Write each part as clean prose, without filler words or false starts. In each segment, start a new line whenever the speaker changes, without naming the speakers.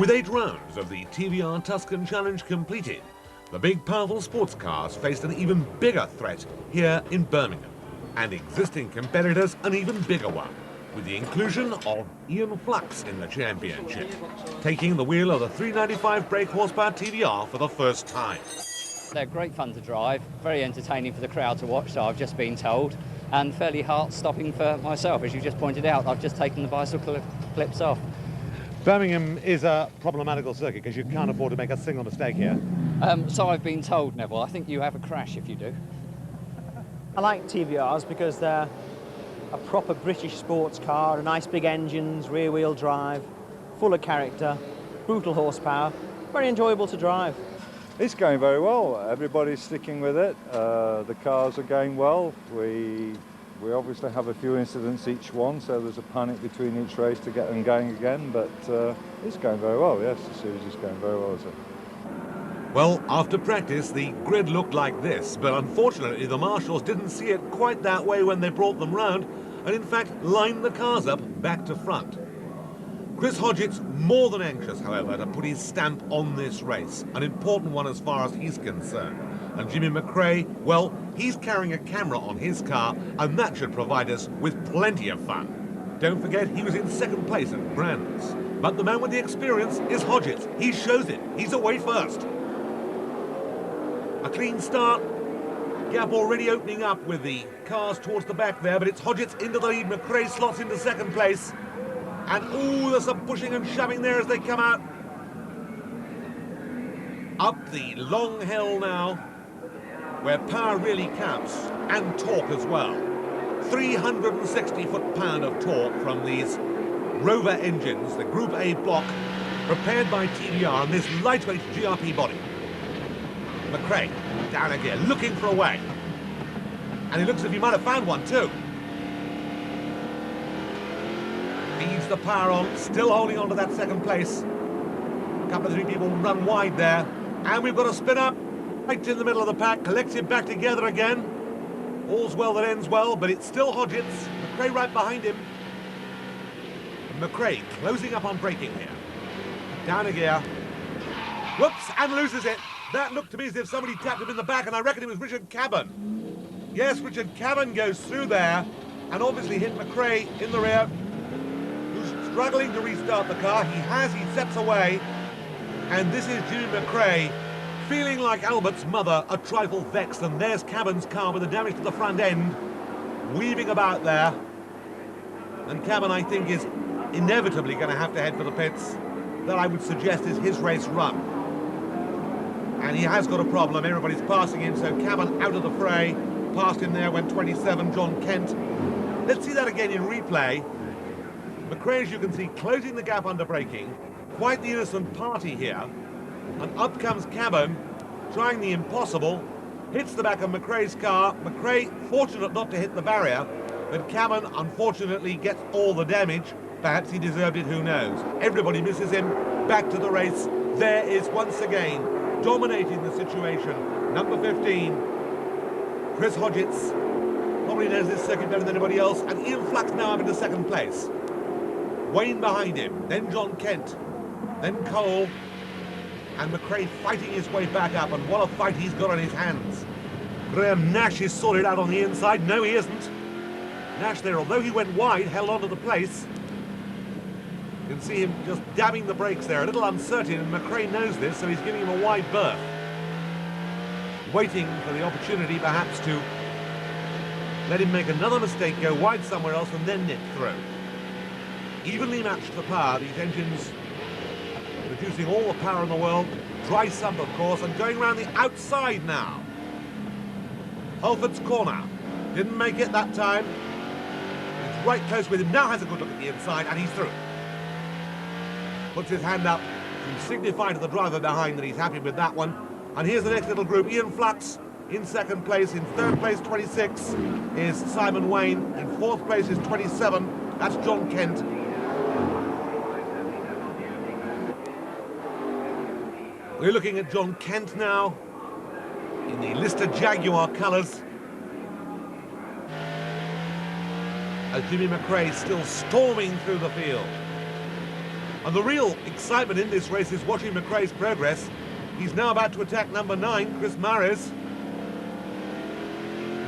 With 8 rounds of the TVR Tuscan Challenge completed, the big powerful sports cars faced an even bigger threat here in Birmingham, and existing competitors an even bigger one, with the inclusion of Ian Flux in the championship, taking the wheel of the 395 brake horsepower TVR for the first time.
They're great fun to drive, very entertaining for the crowd to watch, so I've just been told, and fairly heart-stopping for myself. As you just pointed out, I've just taken the bicycle clips off.
Birmingham is a problematical circuit because you can't afford to make a single mistake here.
So I've been told, Neville. I think you have a crash if you do.
I like TVRs because they're a proper British sports car, nice big engines, rear-wheel drive, full of character, brutal horsepower, very enjoyable to drive.
It's going very well. Everybody's sticking with it. The cars are going well. We obviously have a few incidents each one, so there's a panic between each race to get them going again, but it's going very well, yes. The series is going very well, is it?
Well, after practice, the grid looked like this, but unfortunately the marshals didn't see it quite that way when they brought them round, and in fact lined the cars up back to front. Chris Hodgett's more than anxious, however, to put his stamp on this race, an important one as far as he's concerned. And Jimmy McRae, well, he's carrying a camera on his car, and that should provide us with plenty of fun. Don't forget, he was in second place at Brands. But the man with the experience is Hodgett. He shows it. He's away first. A clean start. Gap already opening up with the cars towards the back there, but it's Hodgett into the lead. McRae slots into second place. And, ooh, there's some pushing and shoving there as they come out. Up the long hill now, where power really counts, and torque as well. 360 foot-pound of torque from these Rover engines, the Group A block, prepared by TVR on this lightweight GRP body. McRae, down again, looking for a way. And he looks as if he might have found one too. Feeds the power on, still holding on to that second place. A couple of 3 people run wide there. And we've got a spin up right in the middle of the pack, collects it back together again. All's well that ends well, but it's still Hodgett's. McRae right behind him. McRae closing up on braking here. Down a gear. Whoops, and loses it. That looked to me as if somebody tapped him in the back, and I reckon it was Richard Cabin. Yes, Richard Cabin goes through there, and obviously hit McRae in the rear, who's struggling to restart the car. He steps away, and this is Jimmy McRae, feeling like Albert's mother, a trifle vexed, and there's Cabin's car with the damage to the front end, weaving about there. And Cabin, I think, is inevitably going to have to head for the pits. That, I would suggest, is his race run. And he has got a problem. Everybody's passing him, so Cabin out of the fray. Past him there went 27, John Kent. Let's see that again in replay. McRae, as you can see, closing the gap under braking. Quite the innocent party here. And up comes Cabin, trying the impossible. Hits the back of McRae's car. McRae, fortunate not to hit the barrier, but Cabin, unfortunately, gets all the damage. Perhaps he deserved it, who knows. Everybody misses him. Back to the race. There is, once again, dominating the situation, number 15, Chris Hodgett, probably knows this circuit better than anybody else, and Ian Flux now up into second place. Wayne behind him, then John Kent, then Cole, and McRae fighting his way back up, and what a fight he's got on his hands. Graham Nash is sorted out on the inside. No, he isn't. Nash there, although he went wide, held on to the place. You can see him just dabbing the brakes there, a little uncertain, and McRae knows this, so he's giving him a wide berth. Waiting for the opportunity, perhaps, to let him make another mistake, go wide somewhere else, and then nip through. Evenly matched for power, these engines producing all the power in the world. Dry sump, of course, and going around the outside now. Holford's corner. Didn't make it that time. It's right close with him, now has a good look at the inside, and he's through. Puts his hand up to signify to the driver behind that he's happy with that one. And here's the next little group. Ian Flux in second place. In third place, 26, is Simon Wayne. In fourth place is 27. That's John Kent. We're looking at John Kent now in the Lister Jaguar colours. As Jimmy McRae still storming through the field. And the real excitement in this race is watching McRae's progress. He's now about to attack number 9, Chris Mares.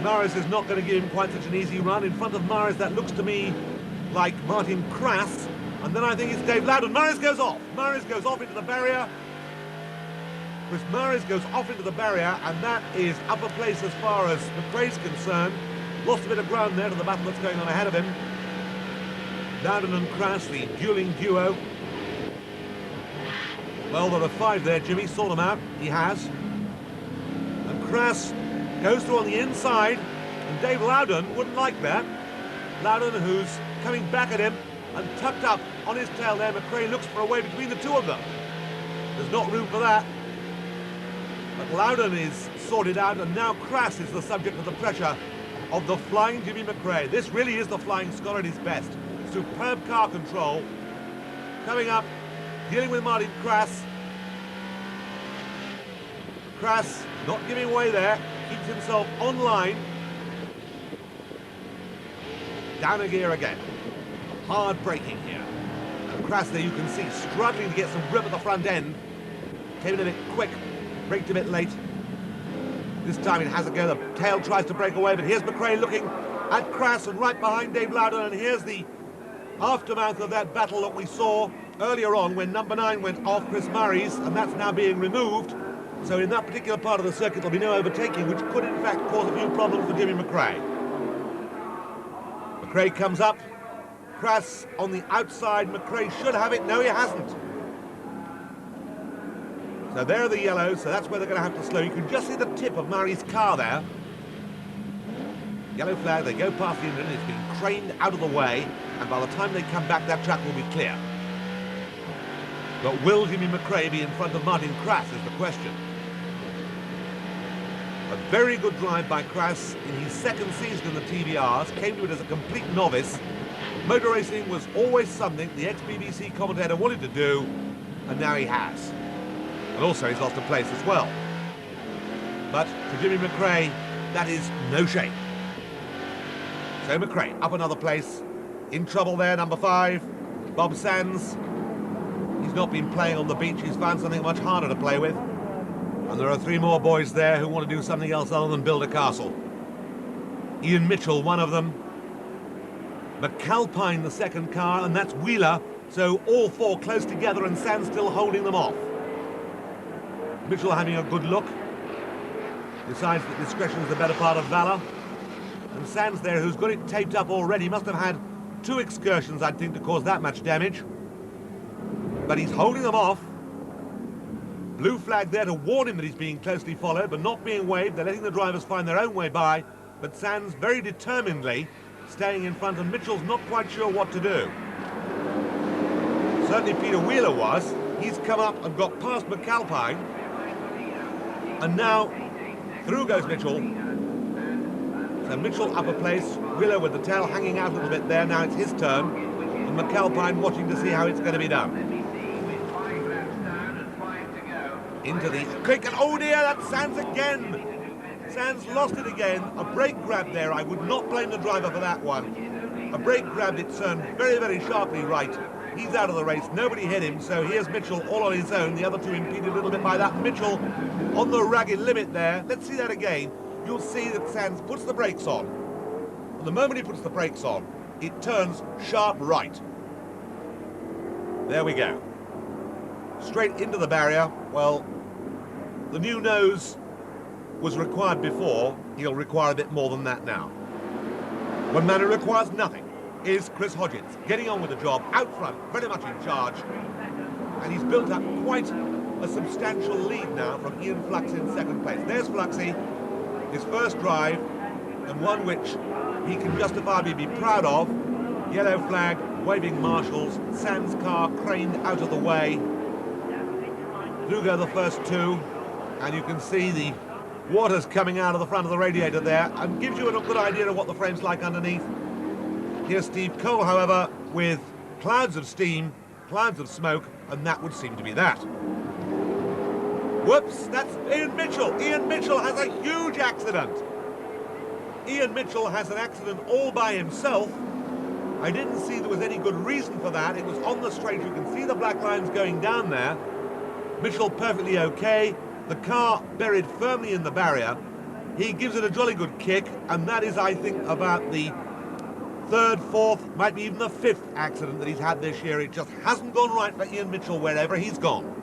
Mares is not going to give him quite such an easy run. In front of Mares, that looks to me like Martin Krass. And then I think it's Dave Loudon. Mares goes off. Mares goes off into the barrier. Chris Mares goes off into the barrier, and that is upper place as far as McRae's concerned. Lost a bit of ground there to the battle that's going on ahead of him. Loudon and Krass, the dueling duo. Well, there are 5 there, Jimmy. Sort them out. He has. And Krass goes through on the inside, and Dave Loudon wouldn't like that. Loudon, who's coming back at him, and tucked up on his tail there. McRae looks for a way between the two of them. There's not room for that. But Loudon is sorted out, and now Krass is the subject of the pressure of the flying Jimmy McRae. This really is the Flying Scot at his best. Superb car control. Coming up, dealing with Martin Krass. Krass not giving away there, keeps himself online. Down a gear again. Hard braking here. And Krass there, you can see, struggling to get some grip at the front end. Came in a bit quick, braked a bit late. This time it has a go. The tail tries to break away, but here's McRae looking at Krass and right behind Dave Loudon, and here's the aftermath of that battle that we saw earlier on when number 9 went off Chris Mares, and that's now being removed. So in that particular part of the circuit there'll be no overtaking, which could in fact cause a few problems for Jimmy McRae. McRae comes up. Krass on the outside. McRae should have it. No, he hasn't. So there are the yellows, so that's where they're going to have to slow. You can just see the tip of Mares' car there. Yellow flag, they go past the engine, it's been craned out of the way, and by the time they come back, that track will be clear. But will Jimmy McRae be in front of Martin Krass is the question. A very good drive by Krass in his second season in the TBRs, came to it as a complete novice. Motor racing was always something the ex-BBC commentator wanted to do, and now he has. And also he's lost a place as well. But to Jimmy McRae, that is no shame. So McRae up another place. In trouble there, number 5, Bob Sands. He's not been playing on the beach. He's found something much harder to play with. And there are 3 more boys there who want to do something else other than build a castle. Ian Mitchell, one of them. McAlpine, the second car, and that's Wheeler. So all 4 close together and Sands still holding them off. Mitchell having a good look. Decides that discretion is the better part of valour. And Sands there, who's got it taped up already, must have had 2 excursions, I'd think, to cause that much damage. But he's holding them off. Blue flag there to warn him that he's being closely followed, but not being waved. They're letting the drivers find their own way by. But Sands very determinedly staying in front, and Mitchell's not quite sure what to do. Certainly Peter Wheeler was. He's come up and got past McAlpine. And now through goes Mitchell. So Mitchell upper place, Wheeler with the tail hanging out a little bit there. Now it's his turn, and McAlpine watching to see how it's going to be done. Into the quick, and oh dear, that's Sands again. Sands lost it again. A brake grab there. I would not blame the driver for that one. A brake grab, it turned very, very sharply right. He's out of the race. Nobody hit him. So here's Mitchell all on his own. The other 2 impeded a little bit by that. Mitchell on the ragged limit there. Let's see that again. You'll see that Sands puts the brakes on. And the moment he puts the brakes on, it turns sharp right. There we go. Straight into the barrier. Well, the new nose was required before. He'll require a bit more than that now. One man who requires nothing is Chris Hodgins, getting on with the job, out front, very much in charge. And he's built up quite a substantial lead now from Ian Flux in second place. There's Fluxy, his first drive, and one which he can justifiably be proud of. Yellow flag, waving marshals, Sands' car craned out of the way. Through go the first 2, and you can see the water's coming out of the front of the radiator there, and gives you a good idea of what the frame's like underneath. Here's Steve Cole, however, with clouds of steam, clouds of smoke, and that would seem to be that. Whoops, that's Ian Mitchell. Ian Mitchell has a huge accident. Ian Mitchell has an accident all by himself. I didn't see there was any good reason for that. It was on the straight. You can see the black lines going down there. Mitchell perfectly okay. The car buried firmly in the barrier. He gives it a jolly good kick, and that is, I think, about the third, fourth, might be even the fifth accident that he's had this year. It just hasn't gone right for Ian Mitchell wherever he's gone.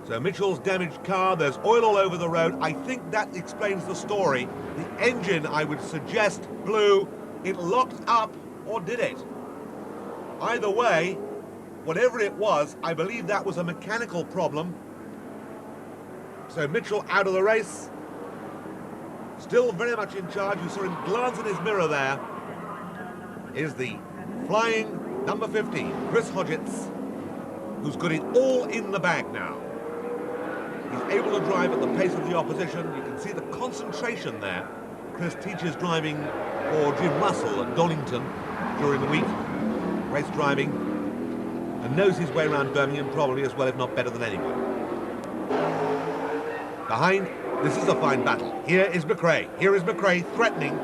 So Mitchell's damaged car, there's oil all over the road. I think that explains the story. The engine, I would suggest, blew. It locked up, or did it? Either way, whatever it was, I believe that was a mechanical problem. So Mitchell out of the race. Still very much in charge. You saw him glance in his mirror there. Is the flying number 15, Chris Hodgetts, who's got it all in the bag now. He's able to drive at the pace of the opposition. You can see the concentration there. Chris teaches driving for Jim Russell at Donington during the week, race driving, and knows his way around Birmingham probably as well, if not better than anyone. Behind, this is a fine battle. Here is McRae. Here is McRae threatening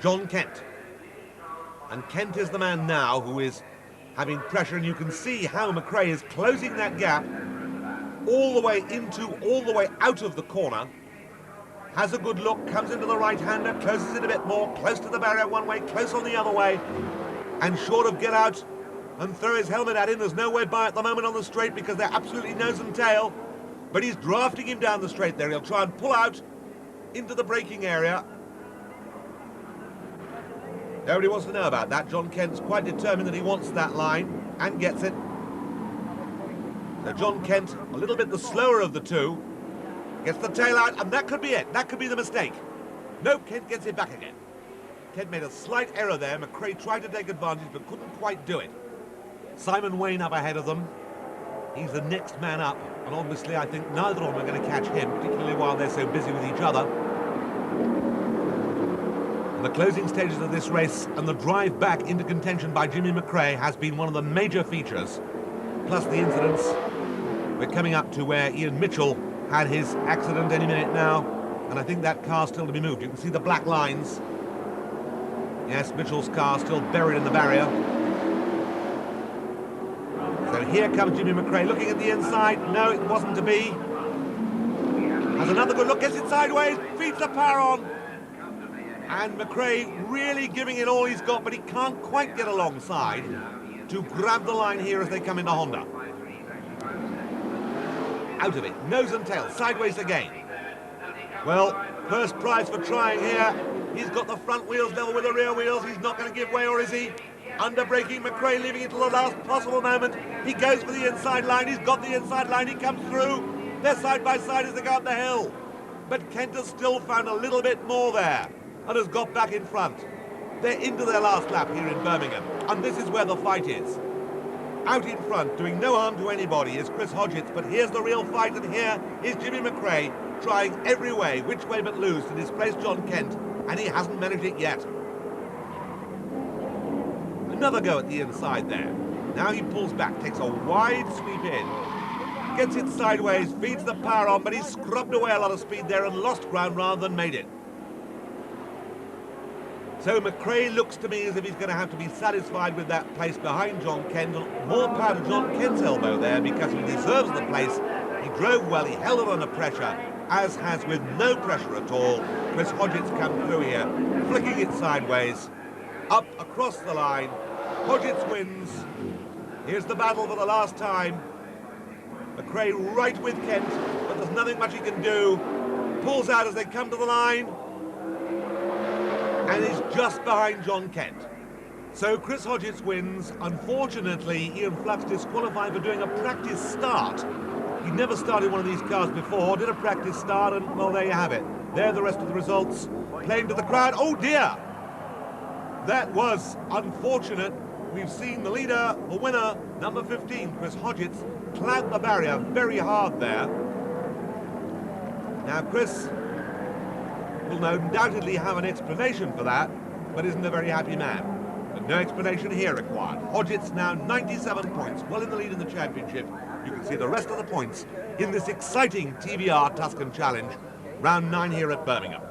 John Kent. And Kent is the man now who is having pressure, and you can see how McRae is closing that gap all the way into, all the way out of the corner. Has a good look, comes into the right-hander, closes it a bit more, close to the barrier one way, close on the other way, and short of get out and throw his helmet at him. There's no way by at the moment on the straight because they're absolutely nose and tail. But he's drafting him down the straight there. He'll try and pull out into the braking area. Nobody wants to know about that. John Kent's quite determined that he wants that line and gets it. So John Kent, a little bit the slower of the two, gets the tail out, and that could be it. That could be the mistake. No, Kent gets it back again. Kent made a slight error there. McRae tried to take advantage but couldn't quite do it. Simon Wayne up ahead of them. He's the next man up, and obviously I think neither of them are going to catch him, particularly while they're so busy with each other. And the closing stages of this race and the drive back into contention by Jimmy McRae has been one of the major features, plus the incidents. We're coming up to where Ian Mitchell had his accident any minute now, and I think that car's still to be moved. You can see the black lines. Yes, Mitchell's car still buried in the barrier. So here comes Jimmy McRae looking at the inside. No, it wasn't to be. Has another good look, gets it sideways, feeds the power on. And McRae really giving it all he's got, but he can't quite get alongside to grab the line here as they come into Honda. Out of it, nose and tail, sideways again. Well, first prize for trying here. He's got the front wheels level with the rear wheels. He's not going to give way, or is he? Under braking, McRae leaving it till the last possible moment. He goes for the inside line. He's got the inside line. He comes through. They're side by side as they go up the hill. But Kent has still found a little bit more there and has got back in front. They're into their last lap here in Birmingham, and this is where the fight is. Out in front, doing no harm to anybody, is Chris Hodgetts, but here's the real fight, and here is Jimmy McRae trying every way, which way but lose, to displace John Kent, and he hasn't managed it yet. Another go at the inside there. Now he pulls back, takes a wide sweep in, gets it sideways, feeds the power on, but he's scrubbed away a lot of speed there and lost ground rather than made it. So McRae looks to me as if he's going to have to be satisfied with that place behind John Kent. More power to John Kent's elbow there because he deserves the place. He drove well, he held it under pressure, as has with no pressure at all. Chris Hodgetts come through here, flicking it sideways, up across the line. Hodgetts wins. Here's the battle for the last time. McRae right with Kent, but there's nothing much he can do. Pulls out as they come to the line, and is just behind John Kent. So Chris Hodgetts wins. Unfortunately, Ian Flux disqualified for doing a practice start. He'd never started one of these cars before, did a practice start, and well, there you have it. There are the rest of the results. Playing to the crowd. Oh dear! That was unfortunate. We've seen the leader, the winner, number 15, Chris Hodgetts, clout the barrier very hard there. Now Chris will undoubtedly have an explanation for that, but isn't a very happy man. But no explanation here required. Hodgetts now 97 points, well in the lead in the championship. You can see the rest of the points in this exciting TVR Tuscan Challenge, round 9 here at Birmingham.